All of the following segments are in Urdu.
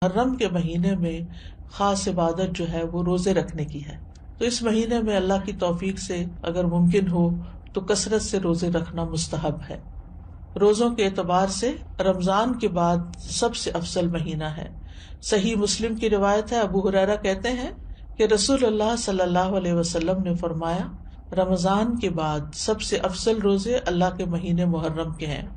محرم کے مہینے میں خاص عبادت جو ہے وہ روزے رکھنے کی ہے. تو اس مہینے میں اللہ کی توفیق سے اگر ممکن ہو تو کثرت سے روزے رکھنا مستحب ہے. روزوں کے اعتبار سے رمضان کے بعد سب سے افضل مہینہ ہے. صحیح مسلم کی روایت ہے، ابو ہریرہ کہتے ہیں کہ رسول اللہ صلی اللہ علیہ وسلم نے فرمایا، رمضان کے بعد سب سے افضل روزے اللہ کے مہینے محرم کے ہیں.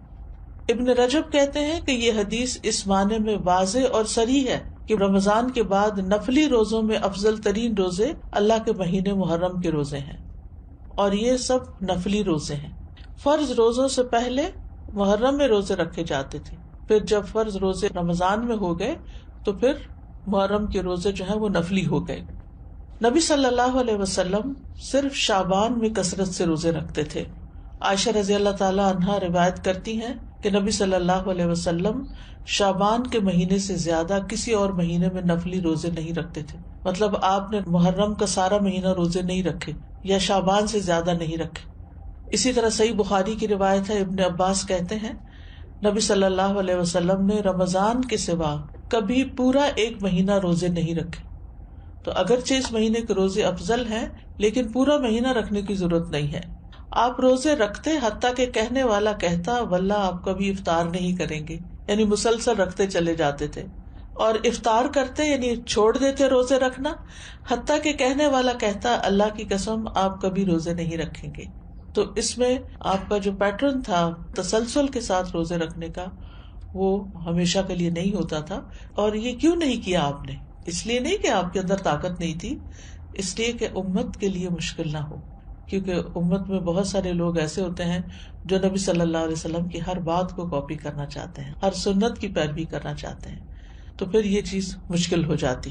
ابن رجب کہتے ہیں کہ یہ حدیث اس معنی میں واضح اور صریح ہے کہ رمضان کے بعد نفلی روزوں میں افضل ترین روزے اللہ کے مہینے محرم کے روزے ہیں، اور یہ سب نفلی روزے ہیں. فرض روزوں سے پہلے محرم میں روزے رکھے جاتے تھے، پھر جب فرض روزے رمضان میں ہو گئے تو پھر محرم کے روزے جو ہیں وہ نفلی ہو گئے. نبی صلی اللہ علیہ وسلم صرف شعبان میں کثرت سے روزے رکھتے تھے. عائشہ رضی اللہ تعالی عنہا روایت کرتی ہیں کہ نبی صلی اللہ علیہ وسلم شعبان کے مہینے سے زیادہ کسی اور مہینے میں نفلی روزے نہیں رکھتے تھے. مطلب آپ نے محرم کا سارا مہینہ روزے نہیں رکھے یا شعبان سے زیادہ نہیں رکھے. اسی طرح صحیح بخاری کی روایت ہے، ابن عباس کہتے ہیں نبی صلی اللہ علیہ وسلم نے رمضان کے سوا کبھی پورا ایک مہینہ روزے نہیں رکھے. تو اگرچہ اس مہینے کے روزے افضل ہیں لیکن پورا مہینہ رکھنے کی ضرورت نہیں ہے. آپ روزے رکھتے حتیٰ کہ کہنے والا کہتا واللہ آپ کبھی افطار نہیں کریں گے، یعنی مسلسل رکھتے چلے جاتے تھے. اور افطار کرتے یعنی چھوڑ دیتے روزے رکھنا حتیٰ کہ کہنے والا کہتا اللہ کی قسم آپ کبھی روزے نہیں رکھیں گے. تو اس میں آپ کا جو پیٹرن تھا تسلسل کے ساتھ روزے رکھنے کا وہ ہمیشہ کے لیے نہیں ہوتا تھا. اور یہ کیوں نہیں کیا آپ نے؟ اس لیے نہیں کہ آپ کے اندر طاقت نہیں تھی، اس لیے کہ امت کے لیے مشکل نہ ہو، کیونکہ امت میں بہت سارے لوگ ایسے ہوتے ہیں جو نبی صلی اللہ علیہ وسلم کی ہر بات کو کاپی کرنا چاہتے ہیں، ہر سنت کی پیروی کرنا چاہتے ہیں، تو پھر یہ چیز مشکل ہو جاتی.